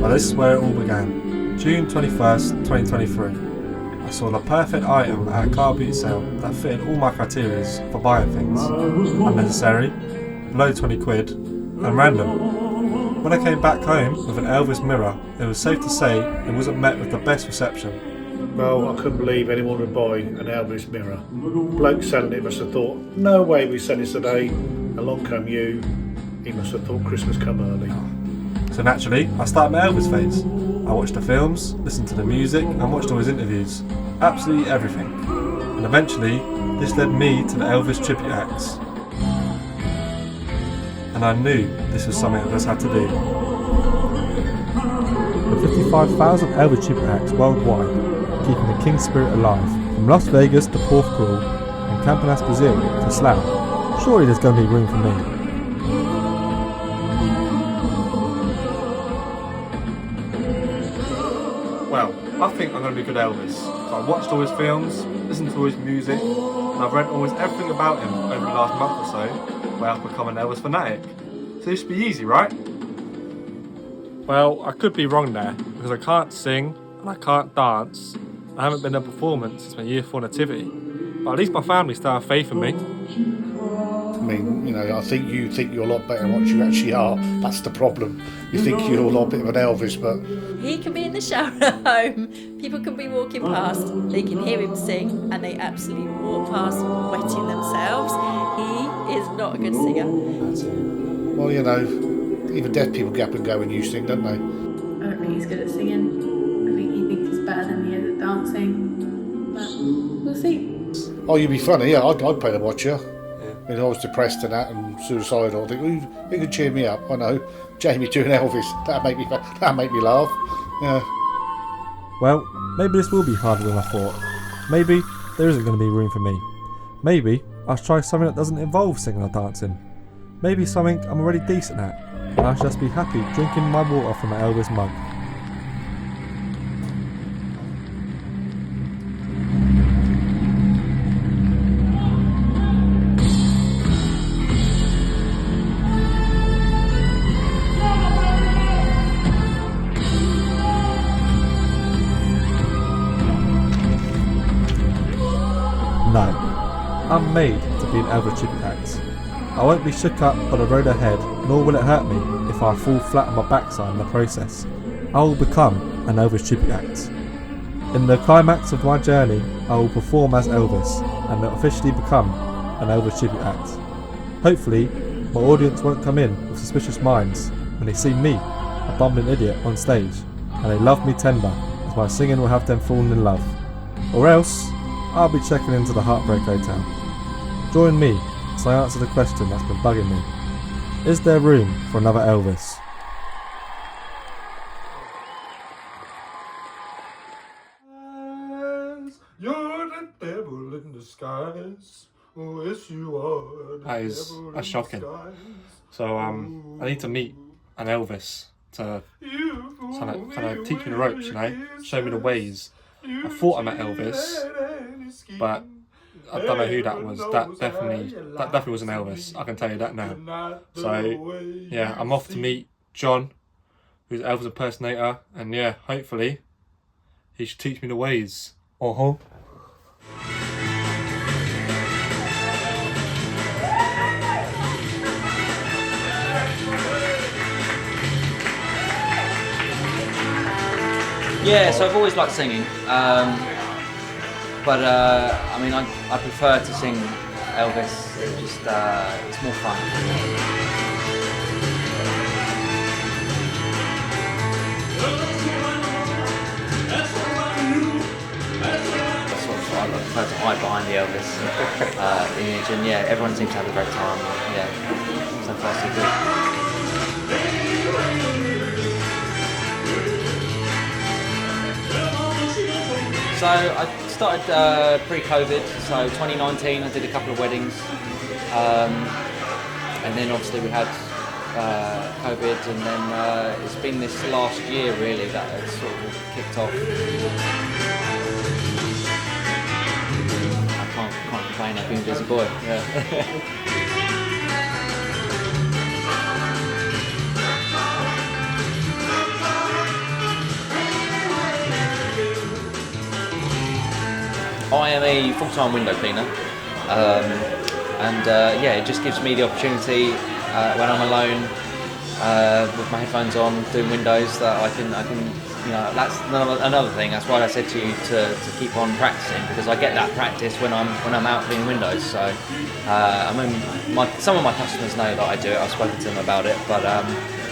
Well, this is where it all began. June 21st, 2023. I saw the perfect item at a car boot sale that fitted all my criteria for buying things. Unnecessary, below 20 quid, and random. When I came back home with an Elvis mirror, it was safe to say it wasn't met with the best reception. Well, I couldn't believe anyone would buy an Elvis mirror. Bloke selling it must have thought, no way we sell this today. Along come you. He must have thought Christmas come early. So naturally, I started my Elvis phase. I watched the films, listened to the music, and watched all his interviews. Absolutely everything. And eventually, this led me to the Elvis tribute acts. And I knew this was something I just had to do. With 55,000 Elvis tribute acts worldwide, keeping the King spirit alive, from Las Vegas to Portugal and Campinas, Brazil to Slough, surely there's going to be room for me. Well, I think I'm going to be good Elvis. So I watched all his films, listened to all his music, and I've read almost everything about him over the last month or so, where I've become an Elvis fanatic. So this should be easy, right? Well, I could be wrong there, because I can't sing and I can't dance. I haven't been to a performance since my year 4 nativity, but at least my family still have faith in me. I mean, you know, I think you think you're a lot better than what you actually are. That's the problem. You think you're a lot bit of an Elvis, but... He can be in the shower at home, people can be walking past, they can hear him sing, and they absolutely walk past wetting themselves. He is not a good singer. Well, you know, even deaf people get up and go when you sing, don't they? I don't think he's good at singing. I think he thinks he's better than he is at dancing. But we'll see. Oh, you'd be funny, yeah, I'd pay to watch you. I mean, I was depressed and that and suicidal. I think, you could cheer me up. I know, Jamie doing Elvis. That'd make me laugh. Yeah. Well, maybe this will be harder than I thought. Maybe there isn't going to be room for me. Maybe I'll try something that doesn't involve singing or dancing. Maybe something I'm already decent at, and I should just be happy drinking my water from an Elvis mug. No, I'm made to be an Elvis tribute act. I won't be shook up by the road ahead, nor will it hurt me if I fall flat on my backside in the process. I will become an Elvis tribute act. In the climax of my journey, I will perform as Elvis and officially become an Elvis tribute act. Hopefully, my audience won't come in with suspicious minds when they see me, a bumbling idiot, on stage, and they love me tender as my singing will have them falling in love. Or else, I'll be checking into the Heartbreak Hotel. Join me as I answer the question that's been bugging me. Is there room for another Elvis? You're the devil in disguise. Oh, yes you are. That's shocking. So I need to meet an Elvis to kind of teach me the ropes, you know, show me the ways. I thought I met Elvis, but I don't know who that was. That definitely wasn't Elvis. I can tell you that now. So yeah, I'm off to meet John, who's an Elvis impersonator, and yeah, hopefully he should teach me the ways. Yeah, so I've always liked singing, but I mean, I prefer to sing Elvis. It's more fun. I prefer to hide behind the Elvis image, and yeah, everyone seems to have a great time. Yeah, so far so good. So I started pre-COVID, so 2019 I did a couple of weddings, and then obviously we had COVID, and then it's been this last year really that it's sort of kicked off. I can't complain, I've been a busy boy. Yeah. am a full-time window cleaner, and it just gives me the opportunity when I'm alone with my headphones on doing windows that I can that's another thing. That's why I said to you to keep on practicing, because I get that practice when I'm out cleaning windows. So some of my customers know that I do it. I've spoken to them about it, but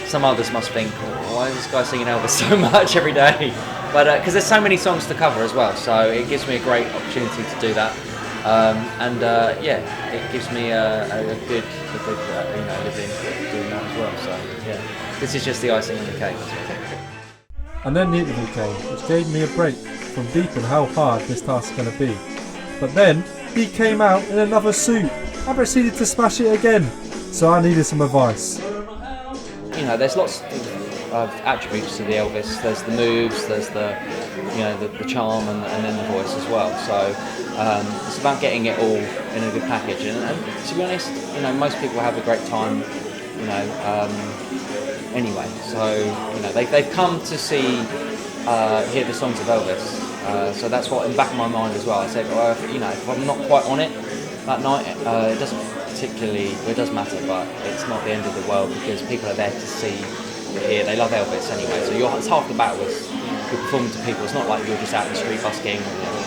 some others must think, why is this guy singing Elvis so much every day? But because there's so many songs to cover as well, so it gives me a great opportunity to do that. It gives me a good living doing that as well. So yeah, this is just the icing on the cake. And then the interval came, which gave me a break from deeping how hard this task is going to be. But then, he came out in another suit and proceeded to smash it again. So I needed some advice. There's lots of attributes to the Elvis. There's the moves, there's the charm, and then the voice as well. So it's about getting it all in a good package. And to be honest, most people have a great time, anyway. So they've come to hear the songs of Elvis. So that's what in the back of my mind as well. I said, well, if I'm not quite on it that night, it does matter, but it's not the end of the world, because people are there to see, hear. They love Elvis anyway. So it's half the battle is you're performing to people. It's not like you're just out in the street busking,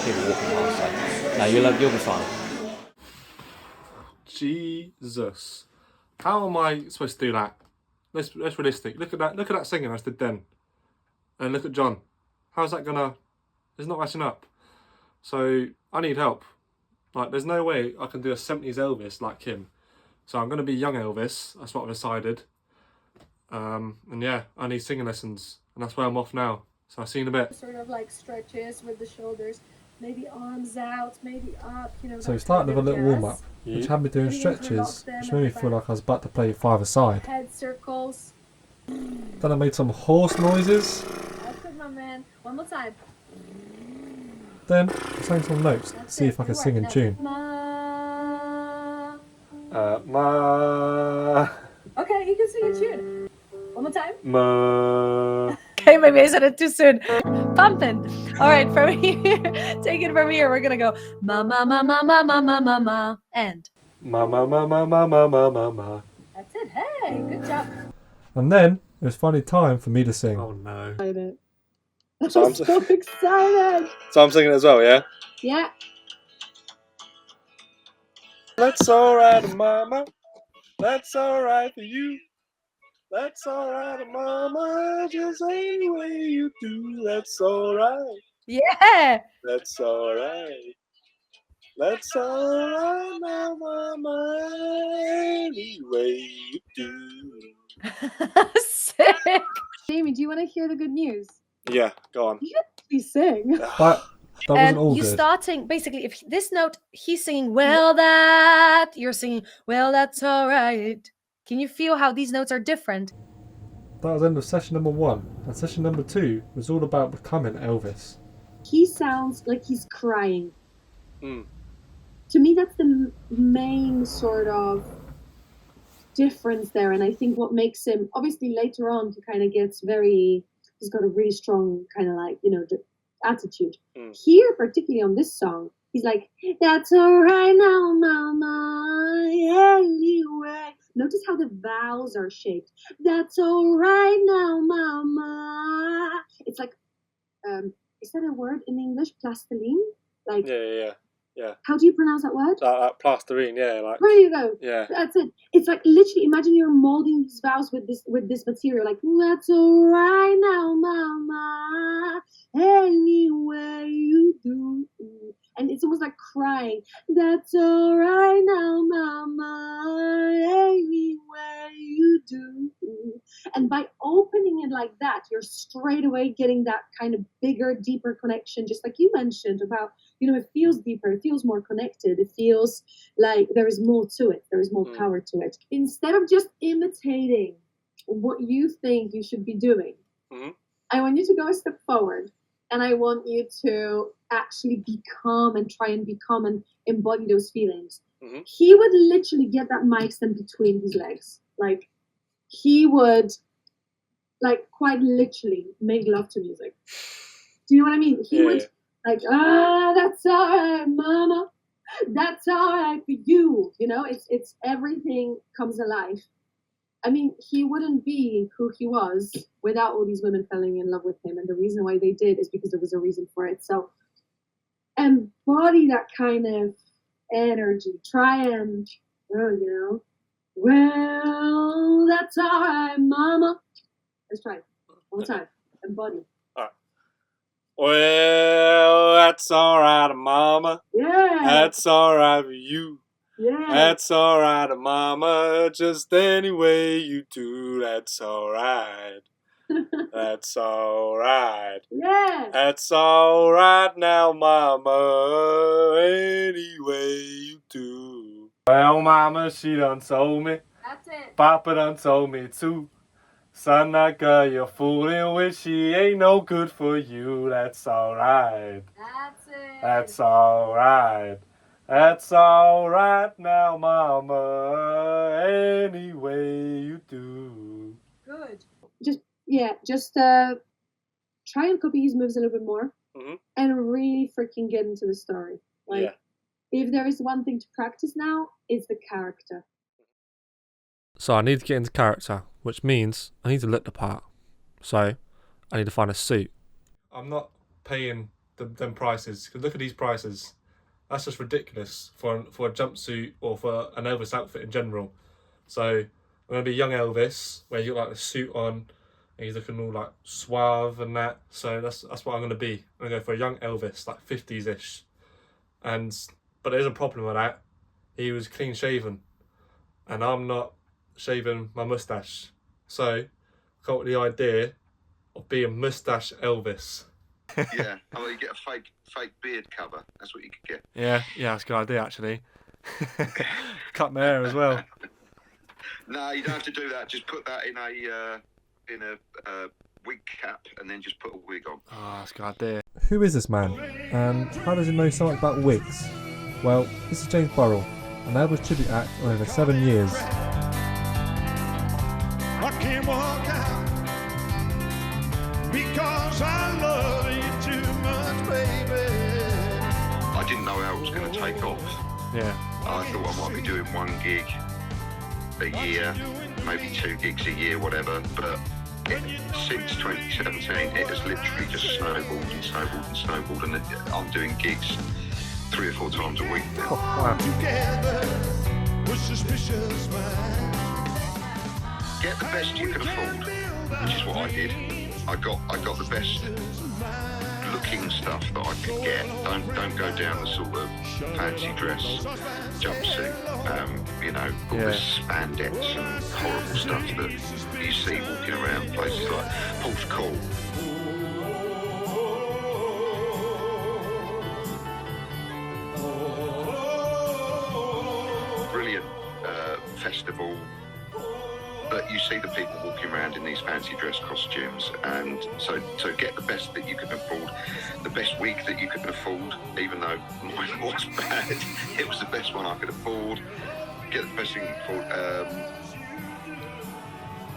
people walking past. So no, you'll be fine. Jesus. How am I supposed to do that? Let's realistic. Look at that singing I did then. And look at John. How's that gonna... It's not matching up. So I need help. Like, there's no way I can do a 70s Elvis like him. So I'm gonna be young Elvis. That's what I've decided. And yeah, I need singing lessons. And that's where I'm off now. So I'll see you in a bit. Sort of like stretches with the shoulders. Maybe arms out, maybe up, So we started with a little warm-up, which had me doing stretches, which made me feel like I was about to play five-a-side. Head circles. Then I made some horse noises. That's good, my man. One more time. Then I sang some notes to see if I could sing in tune. Ma. Ma. Okay, you can sing in tune. One more time. Ma. Okay, maybe I said it too soon. Pumping. All right, from here, take it from here. We're gonna go ma ma ma ma ma ma ma ma ma and Ma ma ma ma ma ma ma ma ma. that's it. Hey, good job. And then it was finally time for me to sing. Oh no. I'm So I'm so excited. So I'm singing as well, yeah? Yeah. That's alright, mama. That's alright for you. That's alright, mama. Just any way you do. That's alright. Yeah. That's alright. That's alright, mama. Any way you do. Sick. Jamie, do you want to hear the good news? Yeah, go on. You can sing. But that wasn't all you good. starting basically if this note he's singing well that you're singing well that's all right. Can you feel how these notes are different? That was the end of session number 1. And session number 2 was all about becoming Elvis. He sounds like he's crying. Mm. To me, that's the main sort of difference there. And I think what makes him, obviously later on, he kind of gets he's got a really strong kind of like, attitude. Mm. Here, particularly on this song, he's like, that's all right now, mama, anyway. Notice how the vowels are shaped. That's all right now, mama. It's like, is that a word in English? Plastiline? Like, Yeah. how do you pronounce that word? Like plasterine, yeah. Like, There you go. yeah. That's it. It's like literally imagine you're molding these vowels with this material. Like, that's all right now, mama. Anyway you do. And it's almost like crying. That's all right now, mama. Anyway you do. And by opening it like that, you're straight away getting that kind of bigger, deeper connection, just like you mentioned about, it feels deeper, it feels more connected, it feels like there is more to it, there is more power to it. Instead of just imitating what you think you should be doing, I want you to go a step forward, and I want you to actually become and try and become and embody those feelings. He would literally get that mic stand between his legs. Like, he would, like, quite literally make love to music. Do you know what I mean? He would Like, that's alright, mama. That's alright for you. You know, it's everything comes alive. I mean, he wouldn't be who he was without all these women falling in love with him. And the reason why they did is because there was a reason for it. So embody that kind of energy. Try and, you know, well, that's all right, mama. Let's try it. One more time. Embody. Well, that's alright, mama. Yeah. That's alright for you. Yeah. That's alright, mama. Just any way you do, that's alright. That's alright. Yeah. That's alright now, mama. Any way you do. Well, mama, she done told me. That's it. Papa done told me too. Son, that girl you're fooling with, she ain't no good for you. That's alright. That's it. That's alright. That's alright now, mama. Any way you do. Good. Just try and copy his moves a little bit more, and really freaking get into the story. Like, if there is one thing to practice now, it's the character. So I need to get into character, which means I need to look the part. So I need to find a suit. I'm not paying them prices, because look at these prices. That's just ridiculous for a jumpsuit or for an Elvis outfit in general. So I'm going to be young Elvis, where you got like the suit on, and he's looking all like suave and that. So that's what I'm going to be. I'm going to go for a young Elvis, like 50s-ish. But there's a problem with that. He was clean shaven, and I'm not shaving my moustache. So I got the idea of being moustache Elvis. Yeah, I mean, you get a fake beard cover. That's what you could get. Yeah, that's a good idea actually. Cut my hair as well. No, you don't have to do that. Just put that in a wig cap, and then just put a wig on. Oh, that's a good idea. Who is this man, and how does he know so much about wigs? Well, this is James Burrell, an Elvis tribute act of over 7 years. I can't walk out because I love you too much, baby. I didn't know how it was going to take off. Yeah. I thought I might be doing 1 gig a year, maybe 2 gigs a year, whatever. But since 2017, it has literally just snowballed and snowballed and snowballed, and I'm doing gigs 3 or 4 times a week now. Oh, wow. Together with suspicious minds. Get the best you can afford, which is what I did. I got the best looking stuff that I could get. Don't go down the sort of fancy dress jumpsuit, all this spandex and horrible stuff that you see walking around places like Port Call. Brilliant festival. But you see the people walking around in these fancy dress costumes, and so get the best that you can afford, the best wig that you can afford, even though mine was bad. It was the best one I could afford. Get the best thing you can afford,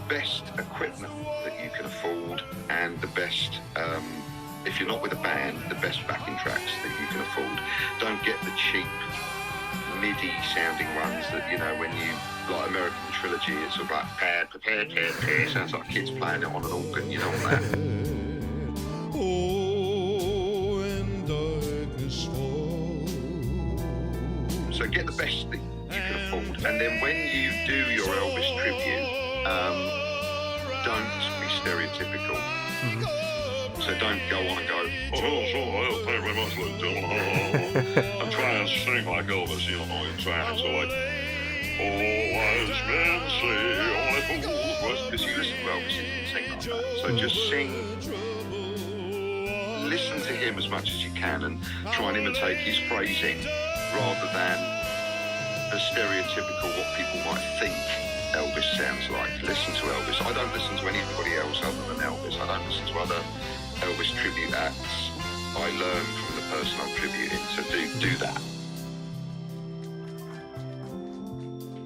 best equipment that you can afford, and the best, if you're not with a band, the best backing tracks that you can afford. Don't get the cheap MIDI sounding ones that, when you, like American Trilogy, it's sort of like pad, sounds like kids playing it on an organ, you know that. Oh, and darkness falls. So get the best that you can afford, and then when you do your Elvis tribute, don't be stereotypical. So don't go on and go, oh, thank you very much. I'm trying to sing like Elvis, I'm trying to like, wise men say, only fools. Because you listen to Elvis, you can sing like that. So just sing, listen to him as much as you can, and try and imitate his phrasing, rather than the stereotypical what people might think Elvis sounds like. Listen to Elvis. I don't listen to anybody else other than Elvis. I don't listen to other Elvis tribute acts. I learn from the person I'm tributing, so do that.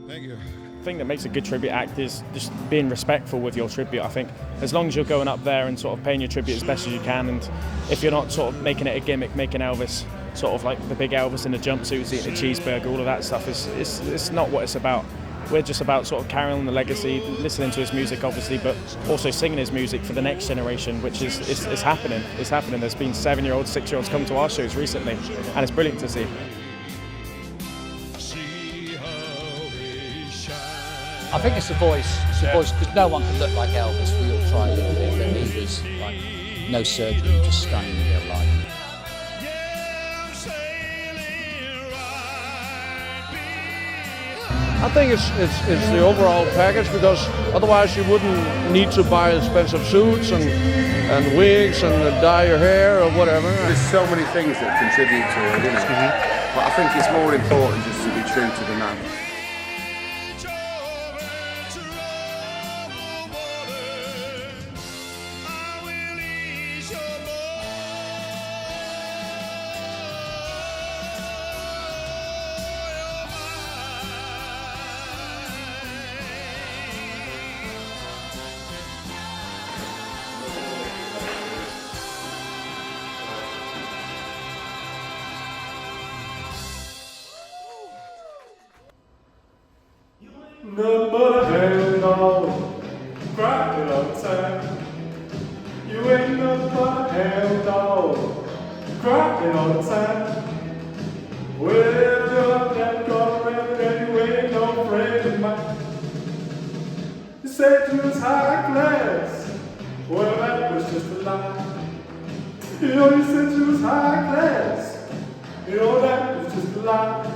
Thank you. thing that makes a good tribute act is just being respectful with your tribute. I think as long as you're going up there and sort of paying your tribute as best as you can, and if you're not sort of making it a gimmick, making Elvis sort of like the big Elvis in the jumpsuits eating a cheeseburger, all of that stuff it's not what it's about. We're just about sort of carrying on the legacy, listening to his music obviously, but also singing his music for the next generation, which is happening. It's happening. There's been 7-year-olds, 6-year-olds come to our shows recently, and it's brilliant to see. I think it's the voice. It's the voice, because no one can look like Elvis. We all try a little bit, but he was like no surgery, just stunning in real life. I think it's the overall package, because otherwise you wouldn't need to buy expensive suits and wigs and dye your hair or whatever. There's so many things that contribute to it, isn't it? But I think it's more important just to be true to the man. Nothing but a hand dog, cracking on time. You ain't nothing but a hand dog, cracking on time. Well, you're that corner and you ain't no friend of mine. You said you was high class, well that was just a lie. You know you said you was high class, you know that was just a lie.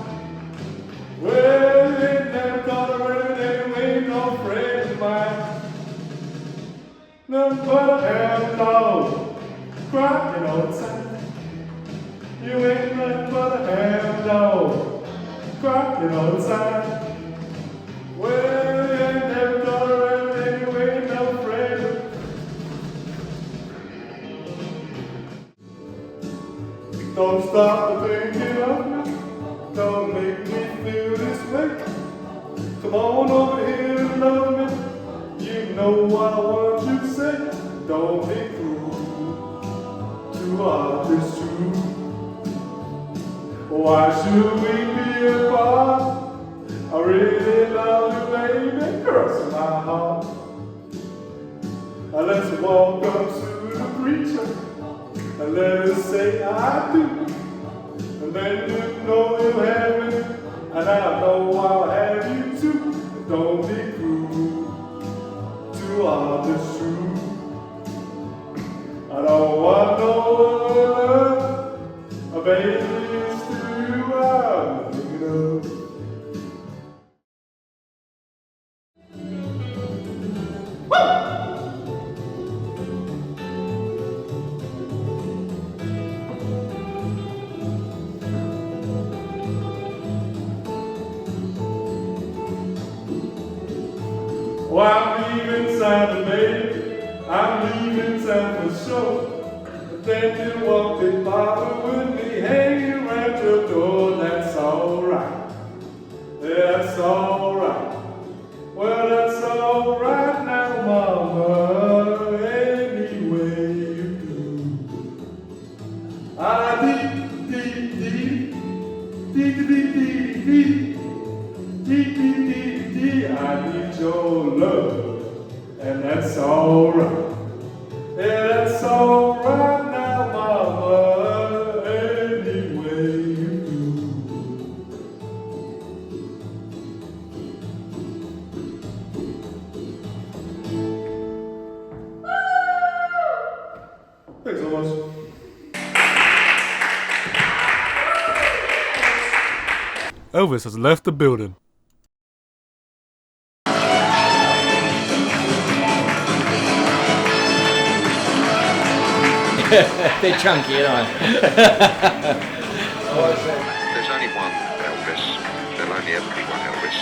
Well, you ain't never got around and you ain't no friend of mine. Nothing but a hound dog, cracking on time. You ain't nothing but a hound dog, cracking on time. Well, you ain't never got around and you ain't no friend of mine. Don't stop thinking of me. Don't make me feel this way. Come on over here and love me. You know what I want you to say. Don't be cruel to others too. Why should we be apart? I really love you, baby, cross my heart. Let's walk up to the preacher and let us say I do. And then you know you have me, and I know I'll have you too. Don't be cruel to others too. I don't want no other love, baby, it's to you I'm thinking of. Oh, I'm leaving town today, I'm leaving town for sure. But then you won't be bothered with me hanging around your door, that's alright. That's alright. Well, that's alright now, mama, any way you do. I dee dee dee, dee dee dee dee, dee dee dee dee, I need your love, and that's alright. Yeah, that's alright now, mama, any way you do. Thanks so much. Elvis has left the building. Bit chunky, you know. There's only one Elvis. There'll only ever be one Elvis.